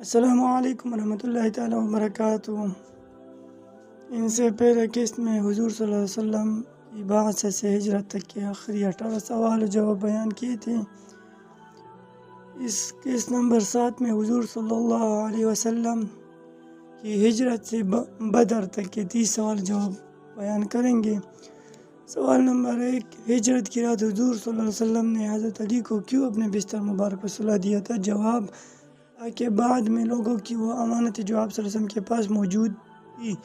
السلام علیکم ورحمۃ اللہ تعالیٰ وبرکاتہ۔ ان سے پہلے قسط میں حضور صلی اللہ علیہ وسلم کی بعثت سے ہجرت تک کے آخری 18 سوال و جواب بیان کیے تھے۔ اس قسط نمبر 7 میں حضور صلی اللہ علیہ وسلم کی ہجرت سے بدر تک کے 30 سوال جواب بیان کریں گے۔ سوال نمبر 1، ہجرت کی رات حضور صلی اللہ علیہ وسلم نے حضرت علی کو کیوں اپنے بستر مبارک پر سلا دیا تھا؟ جواب، تاکہ بعد میں لوگوں کی وہ امانت جو آپ صلی اللہ علیہ وسلم کے پاس موجود تھی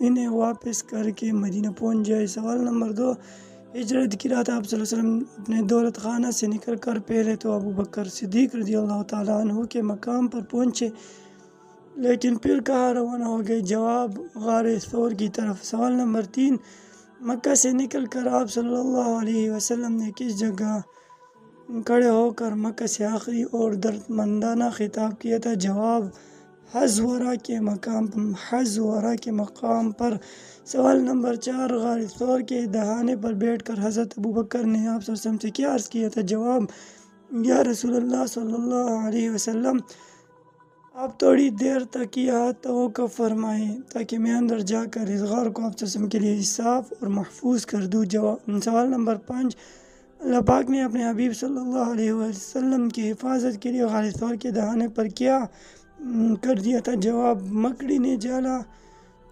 انہیں واپس کر کے مدینہ پہنچ جائے۔ سوال نمبر 2، ہجرت کی رات آپ صلی اللہ علیہ وسلم اپنے دولت خانہ سے نکل کر پہلے تو ابو بکر صدیق رضی اللہ تعالیٰ عنہ کے مقام پر پہنچے، لیکن پھر کہاں روانہ ہو گئے؟ جواب، غار ثور کی طرف۔ سوال نمبر 3، مکہ سے نکل کر آپ صلی اللہ علیہ وسلم نے کس جگہ کھڑے ہو کر مکہ سے آخری اور دردمندانہ خطاب کیا تھا؟ جواب، حضورہ کے مقام پر۔ سوال نمبر 4، غار ثور کے دہانے پر بیٹھ کر حضرت ابو بکر نے آپ صلی اللہ علیہ وسلم سے کیا عرض کیا تھا؟ جواب، یا رسول اللہ صلی اللہ علیہ وسلم، آپ تھوڑی دیر تک یہاں توقف فرمائیں تاکہ میں اندر جا کر اس غار کو آپ صلی اللہ علیہ وسلم کے لیے صاف اور محفوظ کر دوں۔ سوال نمبر 5، اللہ پاک نے اپنے حبیب صلی اللہ علیہ وسلم کی حفاظت کے لیے غار ثور کے دہانے پر کیا کر دیا تھا؟ جواب، مکڑی نے جالا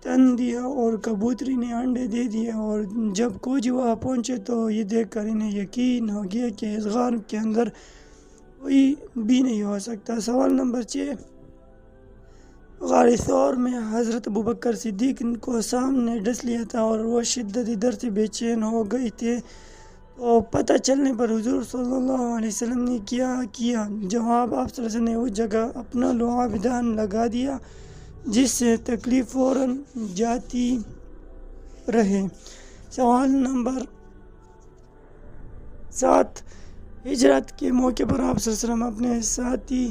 تن دیا اور کبوتری نے انڈے دے دیے، اور جب کوئی وہاں پہنچے تو یہ دیکھ کر انہیں یقین ہو گیا کہ اس غار کے اندر کوئی بھی نہیں ہو سکتا۔ سوال نمبر 6، غار ثور میں حضرت ابو بکر صدیق کو سامنے ڈس لیا تھا اور وہ شدتی درد سے بے چین ہو گئے تھے، تو پتہ چلنے پر حضور صلی اللہ علیہ وسلم نے کیا کیا؟ جواب، آپ صلی اللہ علیہ وسلم نے اس جگہ اپنا لعاب دہن لگا دیا جس سے تکلیف فوراً جاتی رہے۔ سوال نمبر 7، ہجرت کے موقع پر آپ صلی اللہ علیہ وسلم اپنے ساتھی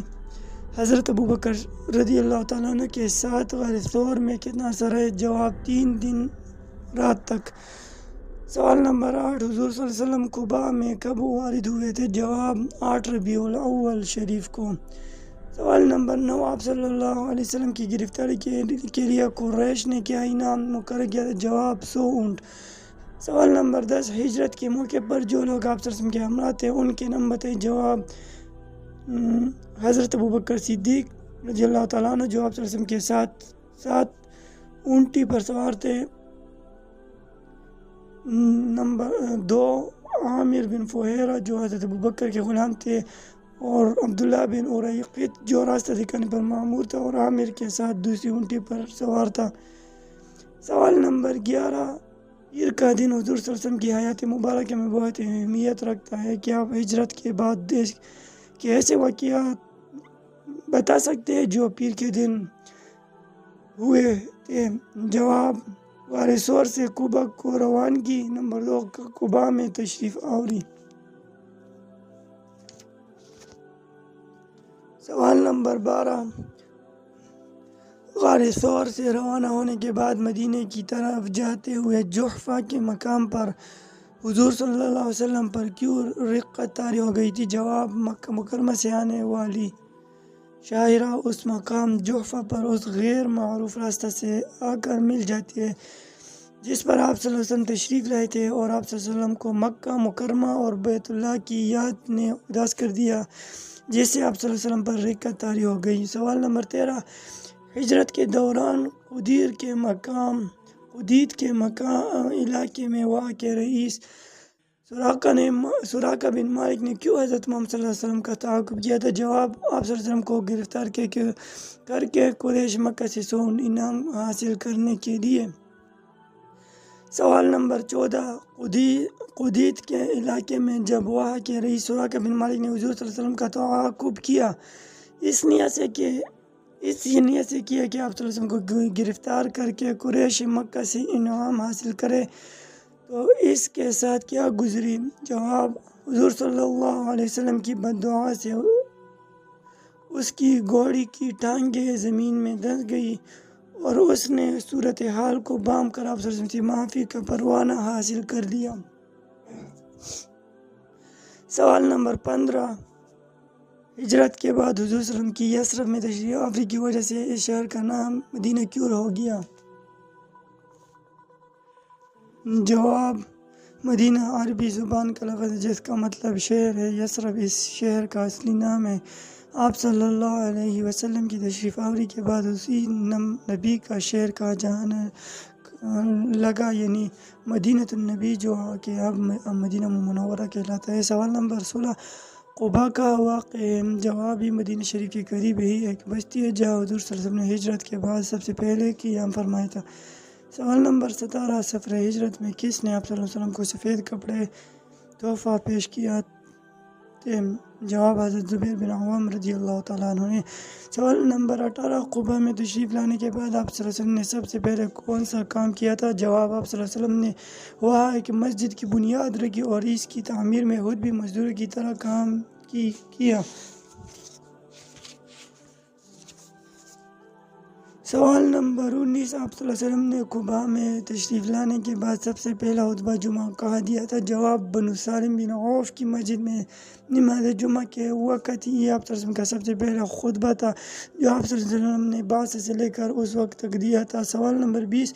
حضرت ابو بکر رضی اللہ تعالیٰ عنہ کے ساتھ غار ثور میں کتنا عرصہ رہے؟ جواب، 3 دن رات تک۔ سوال نمبر 8، حضور صلی اللہ علیہ وسلم قباء میں کب وارد ہوئے تھے؟ جواب، 8 ربیع الاول شریف کو۔ سوال نمبر 9، آپ صلی اللہ علیہ وسلم کی گرفتاری کے لیے قریش نے کیا انعام مقرر کیا تھا؟ جواب، 100 اونٹ۔ سوال نمبر 10، ہجرت کے موقع پر جو لوگ آپ صلی اللہ علیہ وسلم کے ہمراہ تھے ان کے نام بتائیں۔ جواب، حضرت ابو بکر صدیق رضی اللہ تعالیٰ عنہ جو آپ صلی اللہ علیہ وسلم کے ساتھ اونٹی پر سوار تھے۔ نمبر 2، عامر بن فہیرہ جو حضرت ابو بکر کے غلام تھے، اور عبداللہ بن اریقط جو راستہ دکھانے پر مامور تھا اور عامر کے ساتھ دوسری اونٹی پر سوار تھا۔ سوال نمبر 11، پیر کا دن حضور صلی اللہ علیہ وسلم کی حیات مبارکہ میں بہت اہمیت رکھتا ہے، کیا آپ ہجرت کے بعد دیش کے ایسے واقعات بتا سکتے ہیں جو پیر کے دن ہوئے تھے؟ جواب، غار ثور سے قباء کو روانگی۔ نمبر 2، قباء میں تشریف آوری۔ سوال نمبر 12، غار ثور سے روانہ ہونے کے بعد مدینے کی طرف جاتے ہوئے جحفہ کے مقام پر حضور صلی اللہ علیہ وسلم پر کیوں رقت طاری ہو گئی تھی؟ جواب، مکہ مکرمہ سے آنے والی شاہراہ اس مقام جحفہ پر اس غیر معروف راستہ سے آ کر مل جاتی ہے جس پر آپ صلی اللہ علیہ وسلم تشریف لائے تھے، اور آپ صلی اللہ علیہ وسلم کو مکہ مکرمہ اور بیت اللہ کی یاد نے اداس کر دیا جس سے آپ صلی اللہ علیہ وسلم پر رقت طاری ہو گئی۔ سوال نمبر 13، ہجرت کے دوران قدید کے علاقے میں واقع رئیس سراقہ بن مالک نے کیوں حضرت محمد صلی اللہ علیہ وسلم کا تعاقب کیا تھا؟ جواب، آپ صلی اللہ علیہ وسلم کو گرفتار کر کے قریش مکہ سے 100 انعام حاصل کرنے کے لیے۔ سوال نمبر 14، قدید کے علاقے میں جب وہاں کے رئیس سراقہ بن مالک نے حضور صلی اللہ علیہ وسلم کا تعاقب کیا اس نیت سے کیا کہ آپ صلی اللہ علیہ وسلم کو گرفتار کر کے قریش مکہ سے انعام حاصل کرے، تو اس کے ساتھ کیا گزری؟ جواب، حضور صلی اللہ علیہ وسلم کی بد دعا سے اس کی گھوڑی کی ٹانگیں زمین میں دھنس گئی اور اس نے صورتحال کو بام کر آپ صلی اللہ علیہ وسلم سے معافی کا پروانہ حاصل کر لیا۔ سوال نمبر 15، ہجرت کے بعد حضور صلی اللہ علیہ وسلم کی یثرب میں تشریف آوری کی وجہ سے اس شہر کا نام مدینہ کیوں ہو گیا؟ جواب: مدینہ عربی زبان کا لفظ ہے جس کا مطلب شہر ہے۔ یثرب اس شہر کا اصلی نام ہے۔ آپ صلی اللہ علیہ وسلم کی تشریف آوری کے بعد اسی نبی کا شہر کہا جانے لگا، یعنی مدینۃ النبی، جو کہ اب مدینہ منورہ کہلاتا ہے۔ سوال نمبر 16 قباء کا واقع ہے۔ جواب: یہ مدینہ شریف کے قریب ہی ایک بستی ہے جہاں حضور صلی اللہ علیہ وسلم نے ہجرت کے بعد سب سے پہلے قیام فرمایا تھا۔ سوال نمبر 17 سفر ہجرت میں کس نے آپ صلی اللہ علیہ وسلم کو سفید کپڑے تحفہ پیش کیا تھے؟ جواب: حضرت زبیر بن عوام رضی اللہ تعالیٰ عنہ نے۔ سوال نمبر 18 قباء میں تشریف لانے کے بعد آپ صلی اللہ علیہ وسلم نے سب سے پہلے کون سا کام کیا تھا؟ جواب: آپ صلی اللہ علیہ وسلم نے وہاں ایک مسجد کی بنیاد رکھی اور اس کی تعمیر میں خود بھی مزدور کی طرح کام کیا۔ سوال نمبر 19 آپ صلی اللہ علیہ وسلم نے قباء میں تشریف لانے کے بعد سب سے پہلا خطبہ جمعہ کہاں دیا تھا؟ جواب: بنو سالم بن عوف کی مسجد میں نماز جمعہ کے وقت ہی آپ صلی اللہ علیہ وسلم کا سب سے پہلا خطبہ تھا جو آپ صلی اللہ علیہ وسلم نے بعثت سے لے کر اس وقت تک دیا تھا۔ سوال نمبر 20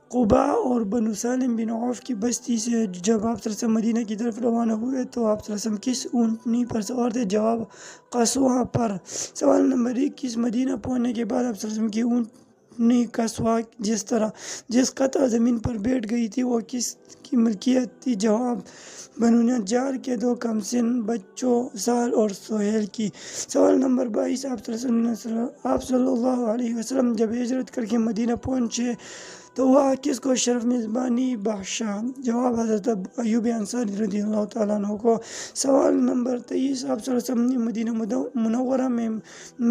قباء اور بنو سالم بن عوف کی بستی سے جب آپ صلی اللہ علیہ وسلم مدینہ کی طرف روانہ ہوئے تو آپ صلی اللہ علیہ وسلم کس اونٹنی پر سوار تھے؟ جواب: قصواء پر۔ سوال نمبر 21 مدینہ پہنچنے کے بعد آپ صلی اللہ علیہ وسلم کی اونٹنی قصواء جس قطع زمین پر بیٹھ گئی تھی وہ کس کی ملکیت تھی؟ جواب: بنو نجار کے دو کم سن بچوں سہل اور سہیل کی۔ سوال نمبر 22 آپ صلی اللہ علیہ وسلم جب ہجرت کر کے مدینہ پہنچے تو وہاں کس کو شرف میزبانی بخشا؟ جواب: حضرت ایوب انصاری رضی اللہ تعالیٰ عنہ کو۔ سوال نمبر 23 آپ صلی اللہ علیہ وسلم نے مدینہ منورہ میں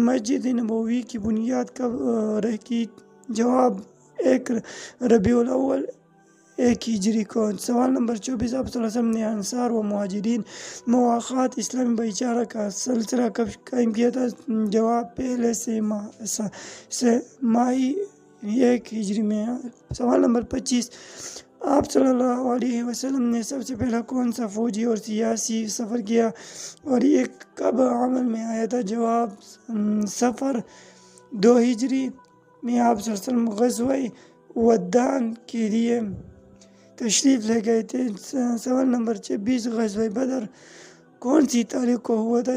مسجد نبوی کی بنیاد کب رکھی؟ جواب: 1 ربیع الاول 1 ہجری کو۔ سوال نمبر 24 آپ صلی اللہ علیہ وسلم نے انصار و مہاجرین مواخات اسلامی بھائی چارہ کا سلسلہ کب قائم کیا تھا؟ جواب: پہلے سے ماہی 1 ہجری میں۔ سوال نمبر 25 آپ صلی اللہ علیہ وسلم نے سب سے پہلا کون سا فوجی اور سیاسی سفر کیا اور یہ کب عمل میں آیا تھا؟ جواب: صفر 2 ہجری میں آپ صلی اللہ علیہ وسلم غزوہ ودان کے لیے تشریف لے گئے تھے۔ سوال نمبر 26 غزوہ بدر کون سی تاریخ کو ہوا تھا؟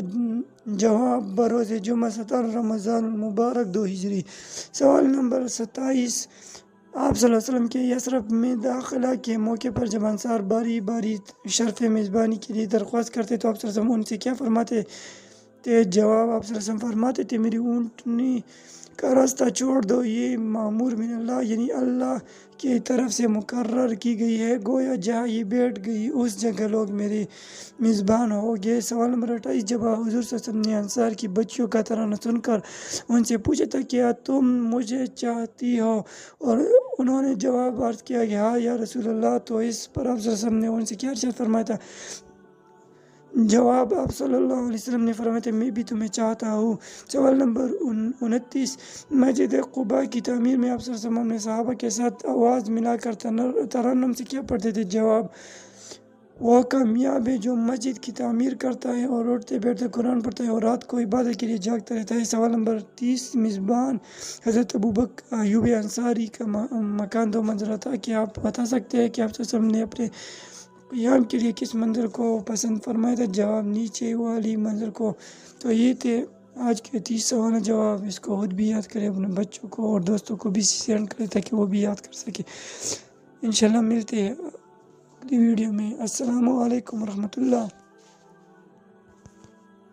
جواب: بروز جمعہ 17 رمضان المبارک 2 ہجری۔ سوال نمبر 27 آپ صلی اللہ علیہ وسلم کے یثرب میں داخلہ کے موقع پر جب انصار باری باری شرف میزبانی کے لیے درخواست کرتے تو آپ صلی اللہ علیہ وسلم ان سے کیا فرماتے تھے؟ جواب: آپ صلی اللہ علیہ وسلم فرماتے تھے میری اونٹنی کا راستہ چھوڑ دو، یہ مامور من اللہ یعنی اللہ کی طرف سے مقرر کی گئی ہے، گویا جہاں یہ بیٹھ گئی اس جگہ لوگ میرے میزبان ہو گئے۔ سوال نمبر 28 جب حضور صلی اللہ علیہ وسلم نے انصار کی بچیوں کا ترانہ سن کر ان سے پوچھا تھا کیا تم مجھے چاہتی ہو، اور انہوں نے جواب عرض کیا کہ ہاں یا رسول اللہ، تو اس پر آپ صلی اللہ علیہ وسلم نے ان سے کیا ارشاد فرمایا تھا؟ جواب: آپ صلی اللہ علیہ وسلم نے فرمایا تھا میں بھی تمہیں چاہتا ہوں۔ سوال نمبر 29 مسجد قباء کی تعمیر میں آپ صلی اللہ علیہ وسلم نے صحابہ کے ساتھ آواز ملا کر ترنم سے کیا پڑھتے تھے؟ جواب: وہ کامیاب ہے جو مسجد کی تعمیر کرتا ہے اور اٹھتے بیٹھتے قرآن پڑھتا ہے اور رات کو عبادت کے لیے جاگتا رہتا ہے۔ سوال نمبر 30 میزبان حضرت ابوبکر ایوب انصاری کا مکان دو منزلہ تھا، کیا آپ بتا سکتے ہیں کہ آپ صلی اللہ علیہ وسلم نے اپنے قیام کے لیے کس منظر کو پسند فرمایا تھا؟ جواب: نیچے والی منظر کو۔ تو یہ تھے آج کے 30 سوال جواب۔ اس کو خود بھی یاد کریں، اپنے بچوں کو اور دوستوں کو بھی سینڈ کریں تاکہ وہ بھی یاد کر سکیں۔ انشاءاللہ ملتے ہیں اگلی ویڈیو میں۔ السلام علیکم ورحمۃ اللہ۔